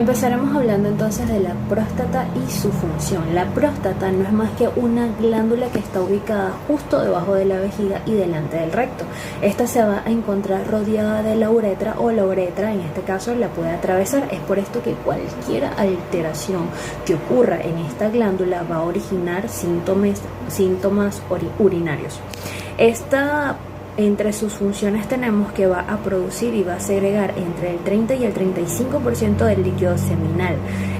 Empezaremos hablando entonces de la próstata y su función. La próstata no es más que una glándula que está ubicada justo debajo de la vejiga y delante del recto. Esta se va a encontrar rodeada de la uretra, o la uretra en este caso la puede atravesar. Es por esto que cualquier alteración que ocurra en esta glándula va a originar síntomas urinarios. Entre sus funciones tenemos que va a producir y va a segregar entre el 30 y el 35% del líquido seminal,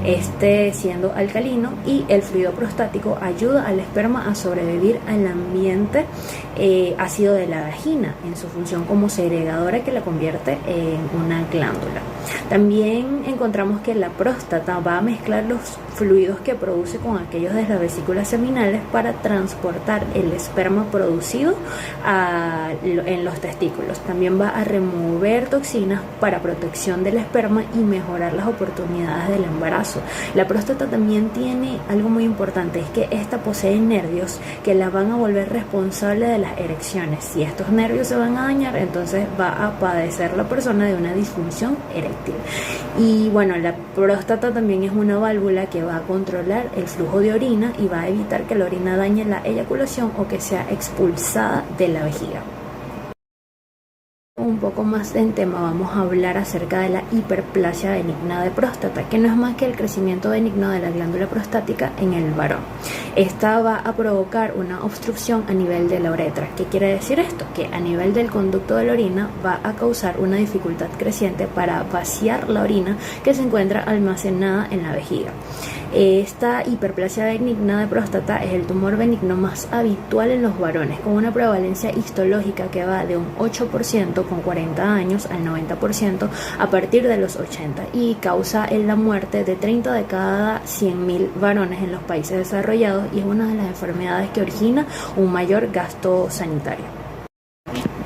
este siendo alcalino, y el fluido prostático ayuda al esperma a sobrevivir al ambiente ácido de la vagina en su función como segregadora que la convierte en una glándula. También encontramos que la próstata va a mezclar los fluidos que produce con aquellos de las vesículas seminales para transportar el esperma producido en los testículos. También va a remover toxinas para protección del esperma y mejorar las oportunidades del embarazo. La próstata también tiene algo muy importante, es que esta posee nervios que la van a volver responsable de las erecciones. Si estos nervios se van a dañar, entonces va a padecer la persona de una disfunción eréctil. Y bueno, la próstata también es una válvula que va a controlar el flujo de orina y va a evitar que la orina dañe la eyaculación o que sea expulsada de la vejiga. Un poco más en tema, vamos a hablar acerca de la hiperplasia benigna de próstata, que no es más que el crecimiento benigno de la glándula prostática en el varón. Esta va a provocar una obstrucción a nivel de la uretra. ¿Qué quiere decir esto? Que a nivel del conducto de la orina va a causar una dificultad creciente para vaciar la orina que se encuentra almacenada en la vejiga. Esta hiperplasia benigna de próstata es el tumor benigno más habitual en los varones, con una prevalencia histológica que va de un 8% con 40 años al 90% a partir de los 80, y causa la muerte de 30 de cada 100.000 varones en los países desarrollados, y es una de las enfermedades que origina un mayor gasto sanitario.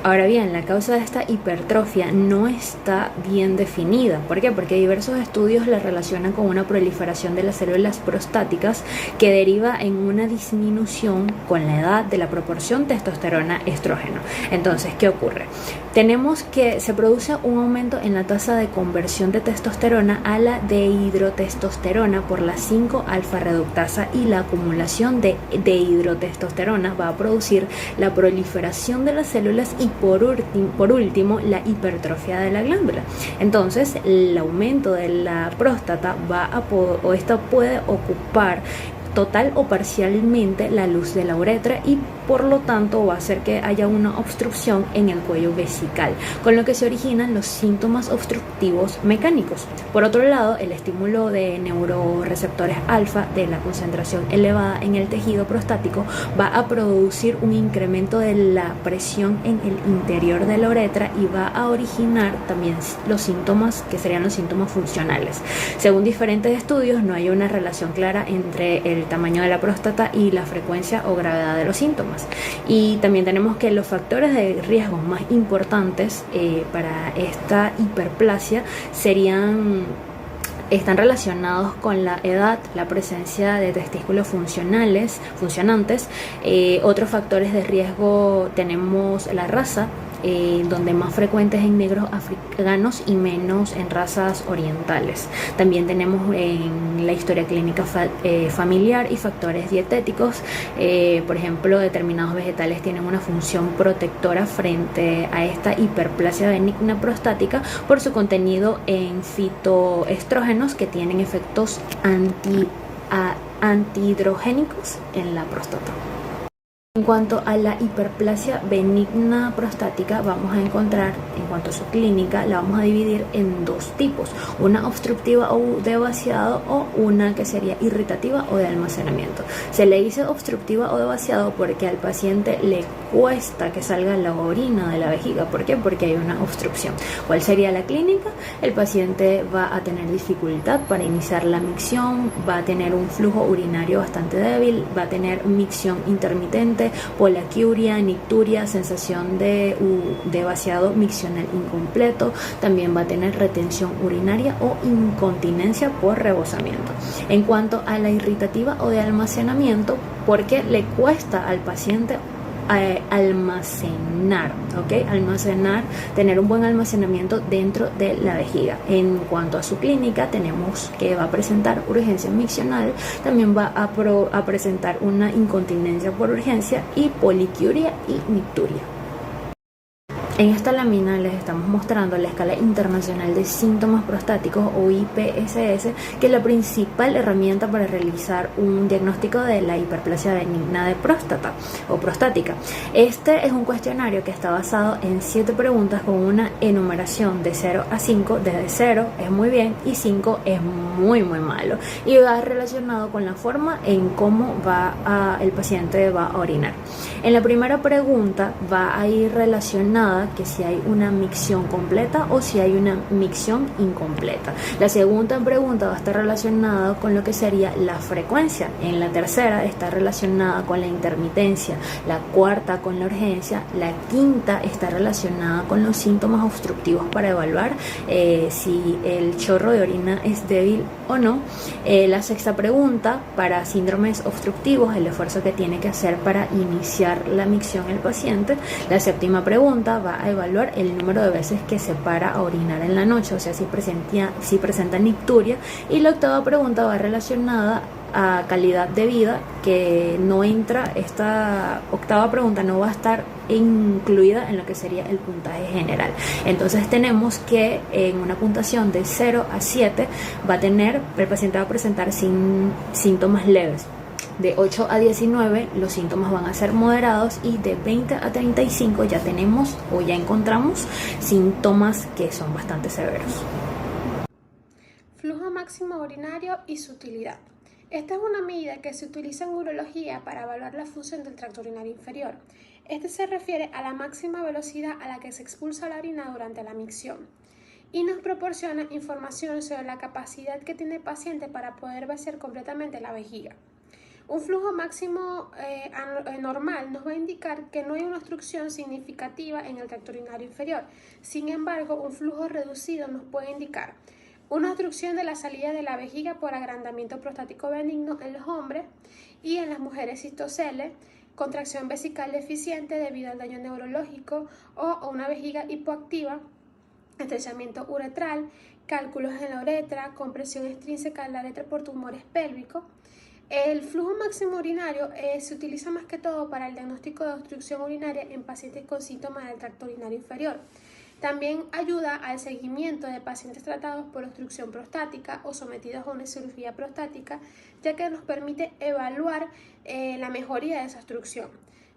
Ahora bien, la causa de esta hipertrofia no está bien definida. ¿Por qué? Porque diversos estudios la relacionan con una proliferación de las células prostáticas que deriva en una disminución con la edad de la proporción testosterona-estrógeno. Entonces, ¿qué ocurre? Tenemos que se produce un aumento en la tasa de conversión de testosterona a la dehidrotestosterona por la 5-alfa-reductasa, y la acumulación de dehidrotestosterona va a producir la proliferación de las células y por último la hipertrofia de la glándula. Entonces, el aumento de la próstata esta puede ocupar total o parcialmente la luz de la uretra, y por lo tanto va a hacer que haya una obstrucción en el cuello vesical, con lo que se originan los síntomas obstructivos mecánicos. Por otro lado, el estímulo de neuroreceptores alfa de la concentración elevada en el tejido prostático va a producir un incremento de la presión en el interior de la uretra y va a originar también los síntomas que serían los síntomas funcionales. Según diferentes estudios, no hay una relación clara entre el tamaño de la próstata y la frecuencia o gravedad de los síntomas. Y también tenemos que los factores de riesgo más importantes para esta hiperplasia están relacionados con la edad, la presencia de testículos funcionantes. Otros factores de riesgo tenemos la raza, donde más frecuentes en negros africanos y menos en razas orientales. También tenemos en la historia clínica familiar y factores dietéticos. Por ejemplo, determinados vegetales tienen una función protectora frente a esta hiperplasia benigna prostática por su contenido en fitoestrógenos que tienen efectos antihidrogénicos en la próstata. En cuanto a la hiperplasia benigna prostática, vamos a encontrar, en cuanto a su clínica, la vamos a dividir en dos tipos: una obstructiva o de vaciado, o una que sería irritativa o de almacenamiento. Se le dice obstructiva o de vaciado porque al paciente le cuesta que salga la orina de la vejiga. ¿Por qué? Porque hay una obstrucción. ¿Cuál sería la clínica? El paciente va a tener dificultad para iniciar la micción, va a tener un flujo urinario bastante débil, va a tener micción intermitente, poliaquiuria, nicturia, sensación de vaciado miccional incompleto. También va a tener retención urinaria o incontinencia por rebosamiento. En cuanto a la irritativa o de almacenamiento, porque le cuesta al paciente almacenar, ¿ok? Almacenar, tener un buen almacenamiento dentro de la vejiga. En cuanto a su clínica, tenemos que va a presentar urgencia miccional, también va a presentar una incontinencia por urgencia y poliquiuria y nicturia. En esta lámina les estamos mostrando la escala internacional de síntomas prostáticos o IPSS, que es la principal herramienta para realizar un diagnóstico de la hiperplasia benigna de próstata o prostática. Este es un cuestionario que está basado en 7 preguntas con una enumeración de 0 a 5, desde 0 es muy bien y 5 es muy malo, y va relacionado con la forma en cómo el paciente va a orinar. En la primera pregunta va a ir relacionada que si hay una micción completa o si hay una micción incompleta. La segunda pregunta va a estar relacionada con lo que sería la frecuencia. En la tercera está relacionada con la intermitencia, la cuarta con la urgencia, la quinta está relacionada con los síntomas obstructivos para evaluar si el chorro de orina es débil o no. La sexta pregunta, para síndromes obstructivos, el esfuerzo que tiene que hacer para iniciar la micción el paciente. La séptima pregunta va a evaluar el número de veces que se para a orinar en la noche, o sea, si presenta nicturia. Y la octava pregunta va relacionada a calidad de vida, que no entra, esta octava pregunta no va a estar incluida en lo que sería el puntaje general. Entonces tenemos que en una puntuación de 0 a 7 el paciente va a presentar síntomas leves. De 8 a 19 los síntomas van a ser moderados, y de 20 a 35 ya tenemos o ya encontramos síntomas que son bastante severos. Flujo máximo urinario y su utilidad. Esta es una medida que se utiliza en urología para evaluar la función del tracto urinario inferior. Este se refiere a la máxima velocidad a la que se expulsa la orina durante la micción y nos proporciona información sobre la capacidad que tiene el paciente para poder vaciar completamente la vejiga. Un flujo máximo normal nos va a indicar que no hay una obstrucción significativa en el tracto urinario inferior. Sin embargo, un flujo reducido nos puede indicar una obstrucción de la salida de la vejiga por agrandamiento prostático benigno en los hombres, y en las mujeres cistoceles, contracción vesical deficiente debido al daño neurológico o una vejiga hipoactiva, estrechamiento uretral, cálculos en la uretra, compresión extrínseca de la uretra por tumores pélvicos. El flujo máximo urinario se utiliza más que todo para el diagnóstico de obstrucción urinaria en pacientes con síntomas del tracto urinario inferior. También ayuda al seguimiento de pacientes tratados por obstrucción prostática o sometidos a una cirugía prostática, ya que nos permite evaluar la mejoría de esa obstrucción.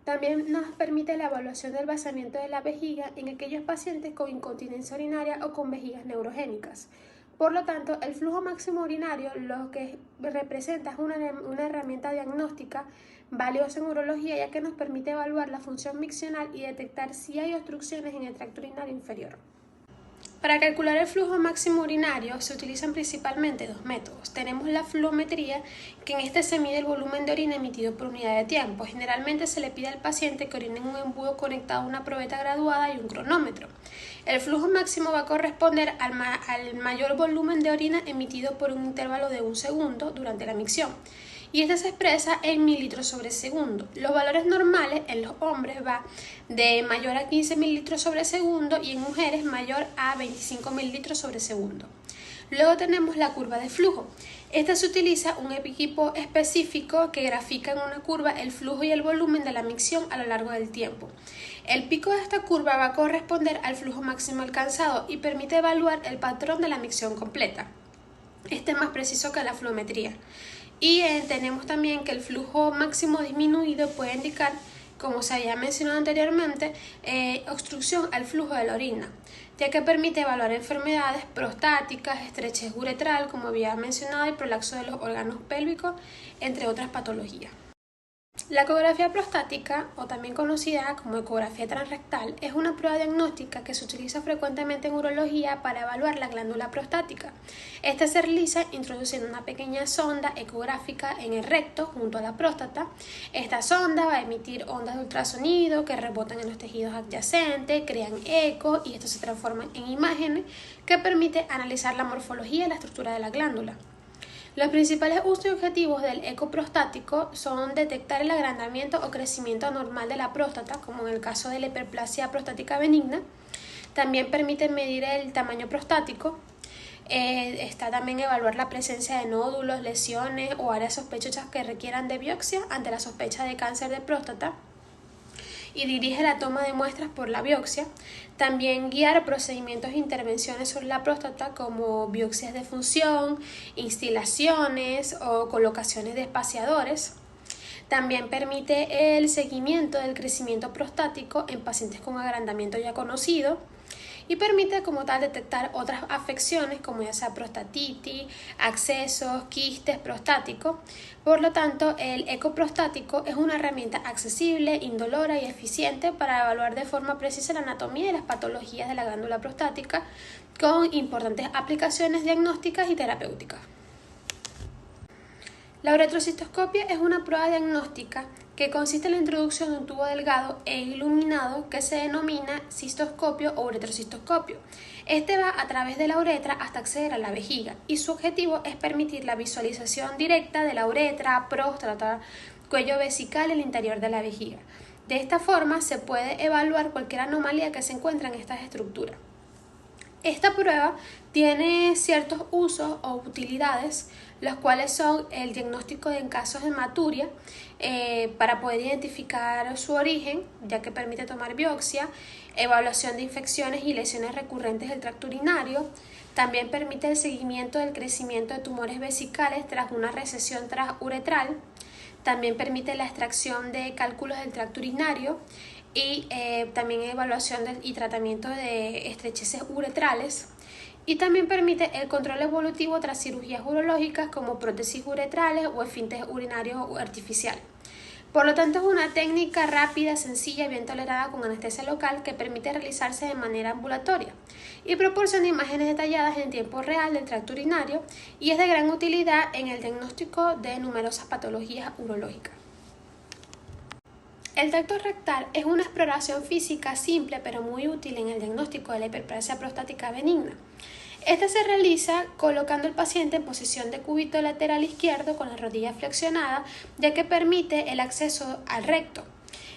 También nos permite la evaluación del vaciamiento de la vejiga en aquellos pacientes con incontinencia urinaria o con vejigas neurogénicas. Por lo tanto, el flujo máximo urinario lo que representa es una herramienta diagnóstica valiosa en urología, ya que nos permite evaluar la función miccional y detectar si hay obstrucciones en el tracto urinario inferior. Para calcular el flujo máximo urinario se utilizan principalmente 2 métodos. Tenemos la fluometría, que en este se mide el volumen de orina emitido por unidad de tiempo. Generalmente se le pide al paciente que orine en un embudo conectado a una probeta graduada y un cronómetro. El flujo máximo va a corresponder al mayor volumen de orina emitido por un intervalo de 1 segundo durante la micción, y este se expresa en mililitros sobre segundo. Los valores normales en los hombres va de mayor a 15 mililitros sobre segundo y en mujeres mayor a 25 mililitros sobre segundo. Luego tenemos la curva de flujo. Esta se utiliza un equipo específico que grafica en una curva el flujo y el volumen de la micción a lo largo del tiempo. El pico de esta curva va a corresponder al flujo máximo alcanzado y permite evaluar el patrón de la micción completa. Este es más preciso que la fluometría. Y tenemos también que el flujo máximo disminuido puede indicar, como se había mencionado anteriormente, obstrucción al flujo de la orina, ya que permite evaluar enfermedades prostáticas, estrechez uretral, como había mencionado, y prolapso de los órganos pélvicos, entre otras patologías. La ecografía prostática, o también conocida como ecografía transrectal, es una prueba diagnóstica que se utiliza frecuentemente en urología para evaluar la glándula prostática. Esta se realiza introduciendo una pequeña sonda ecográfica en el recto junto a la próstata. Esta sonda va a emitir ondas de ultrasonido que rebotan en los tejidos adyacentes, crean eco y esto se transforma en imágenes que permite analizar la morfología y la estructura de la glándula. Los principales usos y objetivos del eco prostático son detectar el agrandamiento o crecimiento anormal de la próstata, como en el caso de la hiperplasia prostática benigna. También permite medir el tamaño prostático. Está también evaluar la presencia de nódulos, lesiones o áreas sospechosas que requieran de biopsia ante la sospecha de cáncer de próstata, y dirige la toma de muestras por la biopsia. También guiar procedimientos e intervenciones sobre la próstata como biopsias de función, instilaciones o colocaciones de espaciadores. También permite el seguimiento del crecimiento prostático en pacientes con agrandamiento ya conocido, y permite como tal detectar otras afecciones como ya sea prostatitis, abscesos, quistes prostáticos. Por lo tanto, el eco prostático es una herramienta accesible, indolora y eficiente para evaluar de forma precisa la anatomía y las patologías de la glándula prostática, con importantes aplicaciones diagnósticas y terapéuticas. La uretrocistoscopia es una prueba diagnóstica que consiste en la introducción de un tubo delgado e iluminado que se denomina cistoscopio o uretrocistoscopio. Este va a través de la uretra hasta acceder a la vejiga, y su objetivo es permitir la visualización directa de la uretra, próstata, cuello vesical y el interior de la vejiga. De esta forma se puede evaluar cualquier anomalía que se encuentre en estas estructuras. Esta prueba tiene ciertos usos o utilidades, los cuales son el diagnóstico en casos de hematuria, para poder identificar su origen, ya que permite tomar biopsia, evaluación de infecciones y lesiones recurrentes del tracto urinario. También permite el seguimiento del crecimiento de tumores vesicales tras una recesión transuretral. También permite la extracción de cálculos del tracto urinario y también evaluación y tratamiento de estrecheces uretrales. Y también permite el control evolutivo tras cirugías urológicas como prótesis uretrales o esfínteres urinarios artificiales. Por lo tanto, es una técnica rápida, sencilla y bien tolerada con anestesia local que permite realizarse de manera ambulatoria y proporciona imágenes detalladas en tiempo real del tracto urinario, y es de gran utilidad en el diagnóstico de numerosas patologías urológicas. El tacto rectal es una exploración física simple pero muy útil en el diagnóstico de la hiperplasia prostática benigna. Este se realiza colocando al paciente en posición de cúbito lateral izquierdo con la rodilla flexionada, ya que permite el acceso al recto.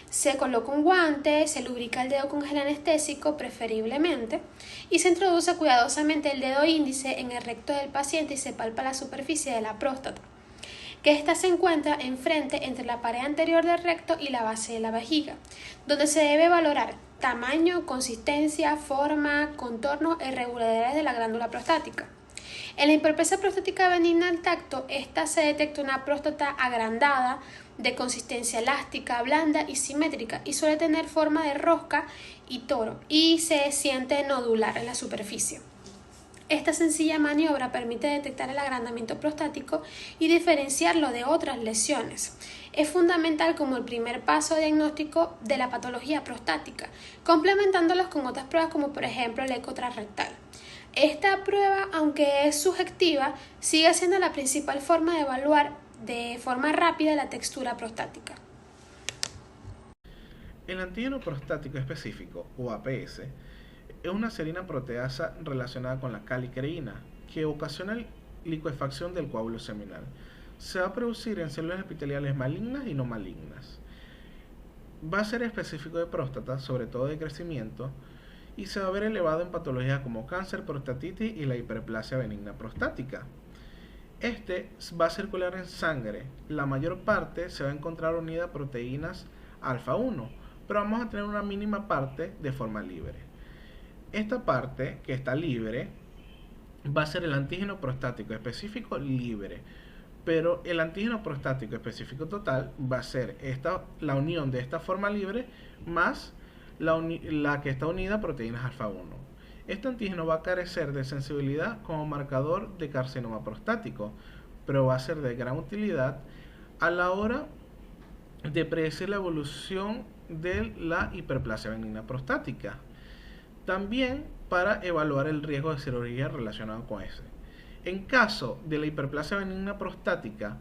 Se coloca un guante, se lubrica el dedo con gel anestésico preferiblemente, y se introduce cuidadosamente el dedo índice en el recto del paciente y se palpa la superficie de la próstata, que ésta se encuentra enfrente entre la pared anterior del recto y la base de la vejiga, donde se debe valorar tamaño, consistencia, forma, contorno e irregularidades de la glándula prostática. En la hiperplasia prostática benigna al tacto, esta se detecta una próstata agrandada, de consistencia elástica, blanda y simétrica, y suele tener forma de rosca y toro, y se siente nodular en la superficie. Esta sencilla maniobra permite detectar el agrandamiento prostático y diferenciarlo de otras lesiones. Es fundamental como el primer paso diagnóstico de la patología prostática, complementándolos con otras pruebas como por ejemplo el eco transrectal. Esta prueba, aunque es subjetiva, sigue siendo la principal forma de evaluar de forma rápida la textura prostática. El antígeno prostático específico, o APS, es una serina proteasa relacionada con la calicreína que ocasiona la licuefacción del coágulo seminal. Se va a producir en células epiteliales malignas y no malignas. Va a ser específico de próstata, sobre todo de crecimiento, y se va a ver elevado en patologías como cáncer, prostatitis y la hiperplasia benigna prostática. Este va a circular en sangre. La mayor parte se va a encontrar unida a proteínas alfa 1, pero vamos a tener una mínima parte de forma libre. Esta parte que está libre va a ser el antígeno prostático específico libre, pero el antígeno prostático específico total va a ser la unión de esta forma libre más la que está unida a proteínas alfa 1. Este antígeno va a carecer de sensibilidad como marcador de carcinoma prostático, pero va a ser de gran utilidad a la hora de predecir la evolución de la hiperplasia benigna prostática. También para evaluar el riesgo de cirugía relacionado con ese. En caso de la hiperplasia benigna prostática,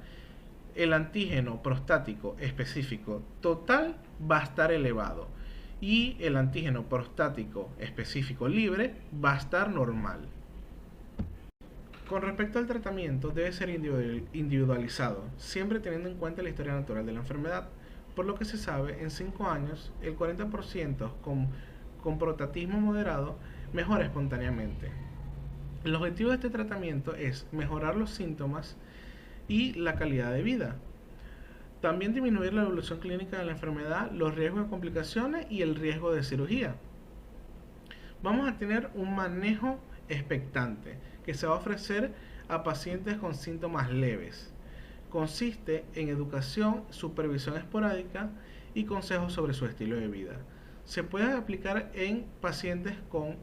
el antígeno prostático específico total va a estar elevado y el antígeno prostático específico libre va a estar normal. Con respecto al tratamiento, debe ser individualizado, siempre teniendo en cuenta la historia natural de la enfermedad. Por lo que se sabe, en 5 años, el 40% con prostatismo moderado mejora espontáneamente. El objetivo de este tratamiento es mejorar los síntomas y la calidad de vida. También disminuir la evolución clínica de la enfermedad, los riesgos de complicaciones y el riesgo de cirugía. Vamos a tener un manejo expectante que se va a ofrecer a pacientes con síntomas leves. Consiste en educación, supervisión esporádica y consejos sobre su estilo de vida. Se puede aplicar en pacientes con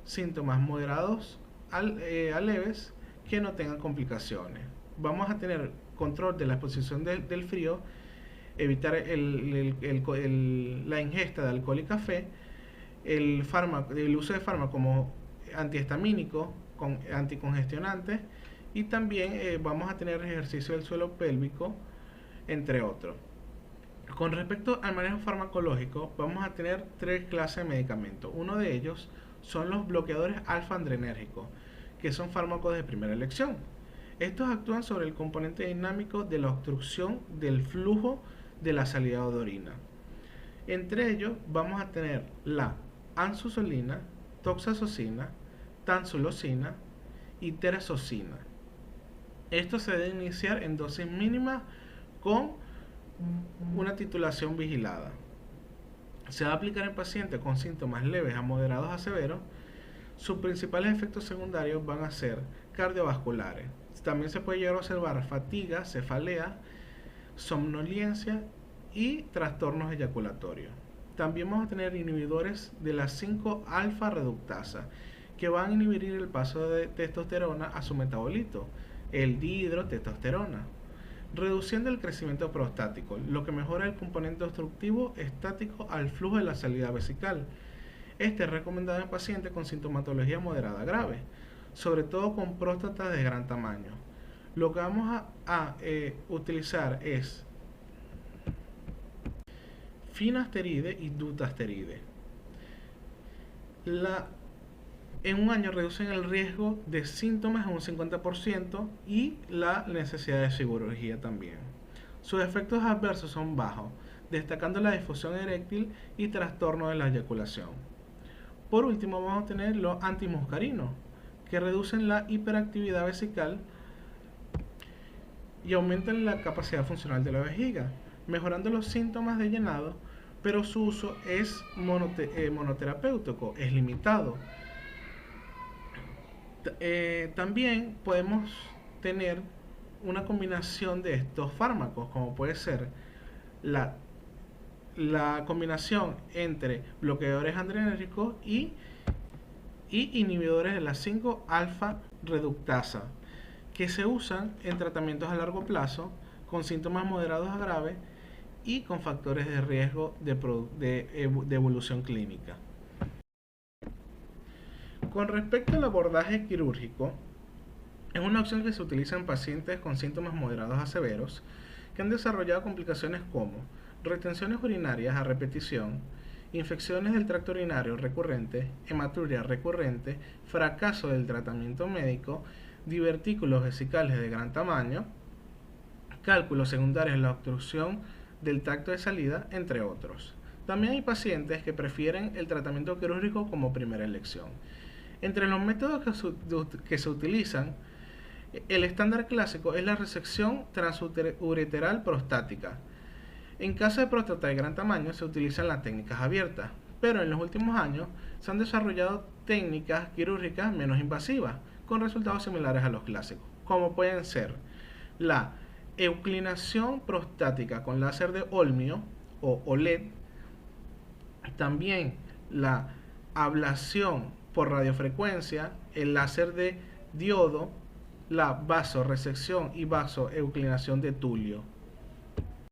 síntomas moderados a leves que no tengan complicaciones. Vamos a tener control de la exposición del frío, evitar la ingesta de alcohol y café, el uso de fármacos como antihistamínicos, anticongestionantes, y también vamos a tener ejercicio del suelo pélvico, entre otros. Con respecto al manejo farmacológico, vamos a tener 3 clases de medicamentos. Uno de ellos son los bloqueadores alfa-adrenérgicos, que son fármacos de primera elección. Estos actúan sobre el componente dinámico de la obstrucción del flujo de la salida de orina. Entre ellos vamos a tener la ansusolina, toxazosina, tansulosina y terazosina. Esto se debe iniciar en dosis mínimas con una titulación vigilada. Se va a aplicar en pacientes con síntomas leves a moderados a severos. Sus principales efectos secundarios van a ser cardiovasculares. También se puede llegar a observar fatiga, cefalea, somnolencia y trastornos eyaculatorios. También vamos a tener inhibidores de la 5-alfa reductasa, que van a inhibir el paso de testosterona a su metabolito, el dihidrotestosterona, reduciendo el crecimiento prostático, lo que mejora el componente obstructivo estático al flujo de la salida vesical. Este es recomendado en pacientes con sintomatología moderada grave, sobre todo con próstatas de gran tamaño. Lo que vamos a utilizar es finasteride y dutasteride. En un año reducen el riesgo de síntomas en un 50% y la necesidad de cirugía también. Sus efectos adversos son bajos, destacando la disfunción eréctil y trastorno de la eyaculación. Por último, vamos a tener los antimuscarinos, que reducen la hiperactividad vesical y aumentan la capacidad funcional de la vejiga, mejorando los síntomas de llenado, pero su uso es monoterapéutico, es limitado. También podemos tener una combinación de estos fármacos, como puede ser la combinación entre bloqueadores adrenérgicos y inhibidores de la 5-alfa reductasa, que se usan en tratamientos a largo plazo con síntomas moderados a graves y con factores de riesgo de evolución clínica. Con respecto al abordaje quirúrgico, es una opción que se utiliza en pacientes con síntomas moderados a severos que han desarrollado complicaciones como retenciones urinarias a repetición, infecciones del tracto urinario recurrente, hematuria recurrente, fracaso del tratamiento médico, divertículos vesicales de gran tamaño, cálculos secundarios en la obstrucción del tracto de salida, entre otros. También hay pacientes que prefieren el tratamiento quirúrgico como primera elección. Entre los métodos que se utilizan, el estándar clásico es la resección transureteral prostática. En caso de próstata de gran tamaño se utilizan las técnicas abiertas, pero en los últimos años se han desarrollado técnicas quirúrgicas menos invasivas, con resultados similares a los clásicos, como pueden ser la euclinación prostática con láser de Olmio o OLED, también la ablación por radiofrecuencia, el láser de diodo, la vasoresección y vasoeuclinación de Tulio,